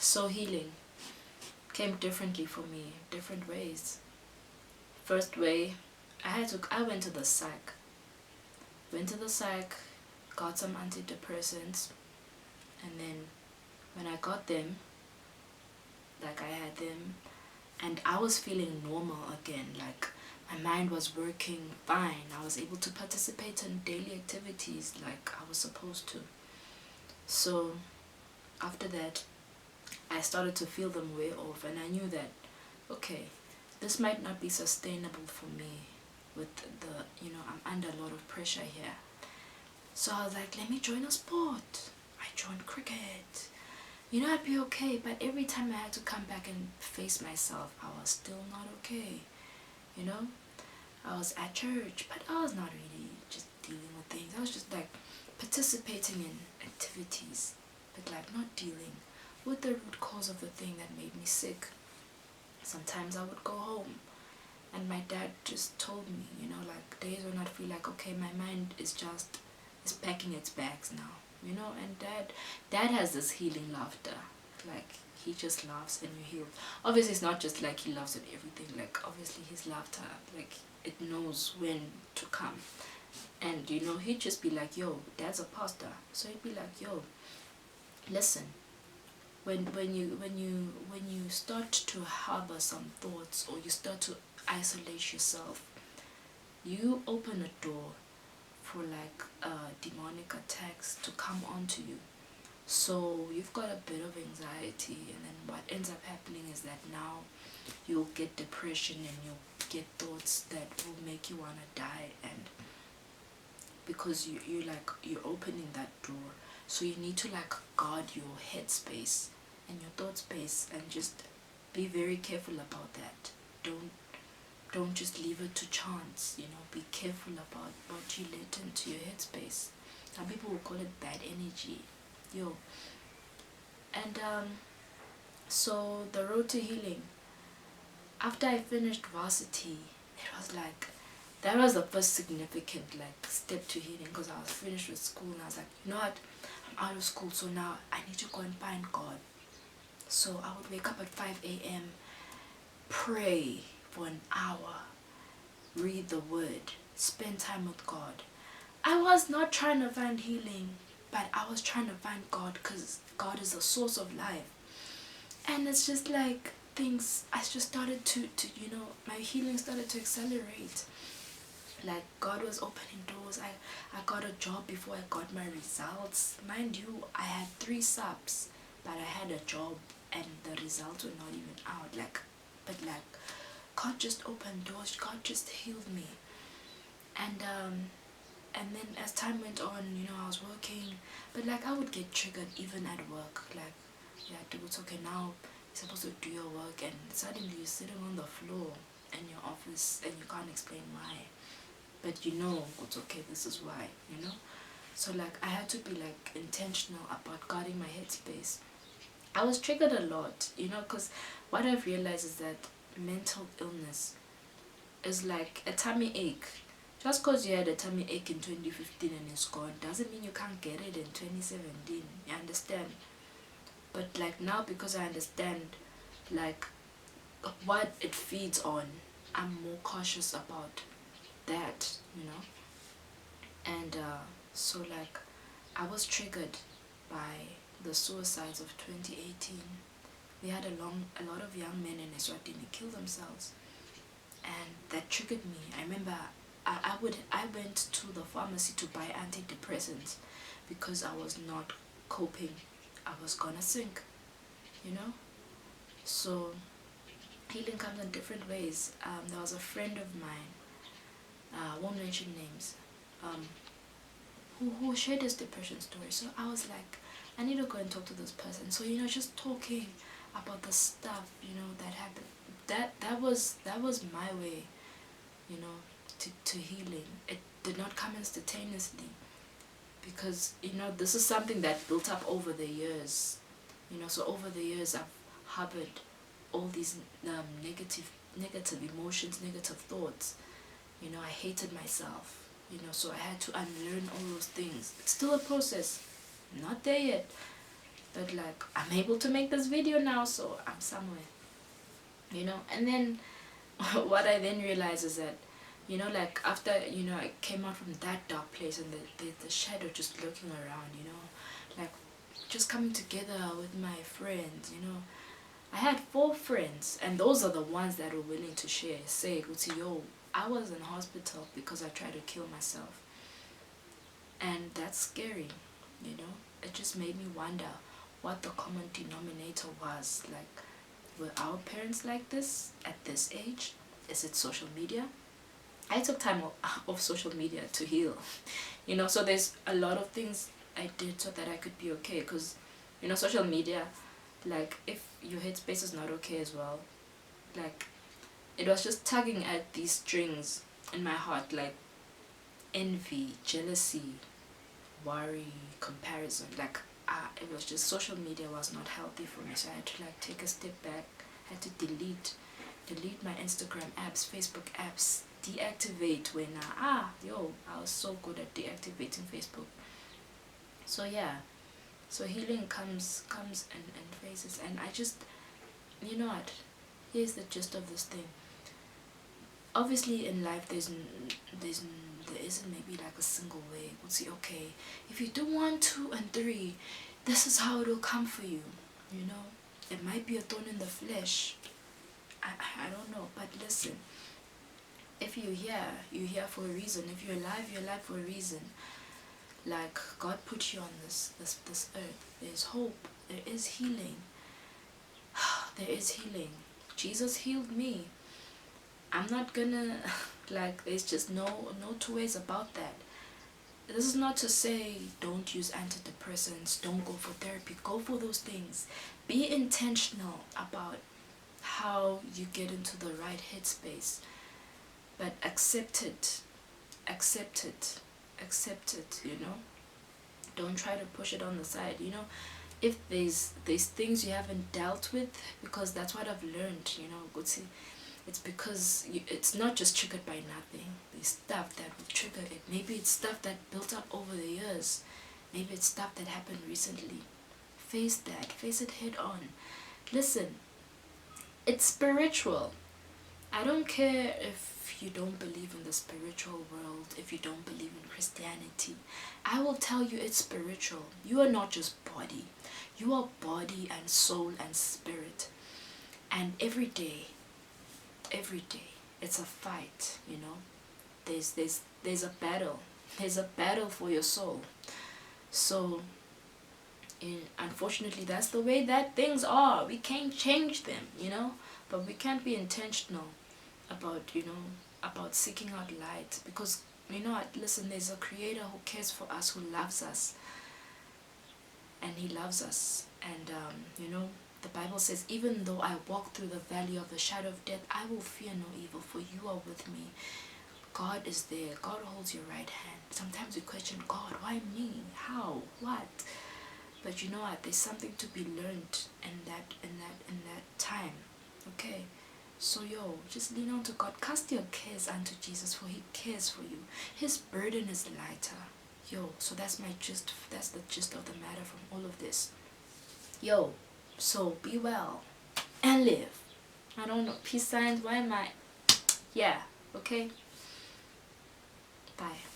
So healing came differently for me, different ways. First way, I went to the psych. Went to the psych, got some antidepressants, and then when I got them, like I had them, and I was feeling normal again, like my mind was working fine. I was able to participate in daily activities like I was supposed to. So after that, I started to feel them wear off, and I knew that, okay, this might not be sustainable for me with I'm under a lot of pressure here. So I was like, let me join a sport. I joined cricket. I'd be okay, but every time I had to come back and face myself, I was still not okay. You know, I was at church, but I was not really just dealing with things. I was just like participating in activities, but like not dealing with the root cause of the thing that made me sick. Sometimes I would go home and my dad just told me, like days when I'd feel like, okay, my mind is packing its bags now, and dad has this healing laughter. Like he just laughs and you heal. Obviously it's not just like he laughs at everything, like obviously his laughter, like it knows when to come. And he'd just be like, yo, dad's a pastor, so he'd be like, yo, listen, when you start to harbor some thoughts, or you start to isolate yourself, you open a door for like demonic attacks to come onto you. So you've got a bit of anxiety, and then what ends up happening is that now you'll get depression and you'll get thoughts that will make you want to die, and because you're opening that door. So you need to like guard your headspace and your thought space, and just be very careful about that. Don't just leave it to chance. Be careful about what you let into your headspace. Some people will call it bad energy. And so the road to healing, after I finished varsity, it was like that was the first significant like step to healing, because I was finished with school and I was like, you know what, I'm out of school, so now I need to go and find God. So I would wake up at 5 a.m, pray for an hour, read the word, spend time with God. I was not trying to find healing, but I was trying to find God, because God is the source of life. And it's just like things, I just started to my healing started to accelerate. Like God was opening doors. I got a job before I got my results. Mind you, I had 3 subs, but I had a job and the results were not even out. But God just opened doors. God just healed me. And then as time went on, I was working, but like I would get triggered even at work. Like, yeah, dude, it's okay, now you're supposed to do your work, and suddenly you're sitting on the floor in your office and you can't explain why. But it's okay, this is why, So like I had to be like intentional about guarding my headspace. I was triggered a lot, because what I've realized is that mental illness is like a tummy ache. Just because you had a tummy ache in 2015 and it's gone doesn't mean you can't get it in 2017. You understand? But like now, because I understand like what it feeds on, I'm more cautious about that, And so like I was triggered by the suicides of 2018. We had a lot of young men in Eswatini kill themselves, and that triggered me. I remember I went to the pharmacy to buy antidepressants because I was not coping. I was gonna sink, So healing comes in different ways. There was a friend of mine, won't mention names, who shared his depression story. So I was like, I need to go and talk to this person. So just talking about the stuff that happened. That was my way, to healing. It did not come instantaneously, because this is something that built up over the years. So over the years I've harbored all these negative emotions, negative thoughts. I hated myself. So I had to unlearn all those things. It's still a process. I'm not there yet. but like I'm able to make this video now, so I'm somewhere, you know. And then what I then realized is that, you know, like after, you know, I came out from that dark place, and the shadow just looking around, you know, like just coming together with my friends, you know. I had 4 friends, and those are the ones that were willing to share, say, yo, I was in hospital because I tried to kill myself. And that's scary, you know. It just made me wonder what the common denominator was. Like, were our parents like this at this age? Is it social media? I took time off social media to heal, you know. So there's a lot of things I did so that I could be okay, because, you know, social media, like if your headspace is not okay as well, like it was just tugging at these strings in my heart, like envy, jealousy, worry, comparison. Like it was just, social media was not healthy for me, so I had to like take a step back. I had to delete my Instagram apps, Facebook apps, deactivate when I was so good at deactivating Facebook. So yeah, so healing comes in phases, and I just, you know what, here's the gist of this thing. Obviously in life there isn't maybe like a single way. We'll see, okay, if you do 1, 2 and 3, this is how it will come for you, you know. It might be a thorn in the flesh, I don't know, but listen, if you're here for a reason. If you're alive for a reason. Like, God put you on this earth. There's hope, there is healing. There is healing. Jesus healed me. I'm not gonna like, there's just no 2 ways about that. This is not to say don't use antidepressants, don't go for therapy. Go for those things. Be intentional about how you get into the right headspace, but accept it, you know. Don't try to push it on the side, you know. If there's things you haven't dealt with, because that's what I've learned, you know, Gutsi, it's because it's not just triggered by nothing. There's stuff that will trigger it. Maybe it's stuff that built up over the years. Maybe it's stuff that happened recently. Face that. Face it head on. Listen, it's spiritual. I don't care if you don't believe in the spiritual world, if you don't believe in Christianity. I will tell you it's spiritual. You are not just body. You are body and soul and spirit. And every day, it's a fight, you know. There's a battle. There's a battle for your soul. So unfortunately, that's the way that things are. We can't change them, you know, but we can't be intentional about, you know, about seeking out light, because, you know, listen, there's a creator who cares for us, who loves us, and he loves us. And you know, the Bible says, even though I walk through the valley of the shadow of death, I will fear no evil, for you are with me. God is there. God holds your right hand. Sometimes we question, God, why me? How? What? But you know what? There's something to be learned in that time. Okay? So just lean on to God. Cast your cares unto Jesus, for he cares for you. His burden is lighter. So that's my gist. That's the gist of the matter from all of this. So be well and live. I don't know. Peace signs. Why am I? Yeah. Okay. Bye.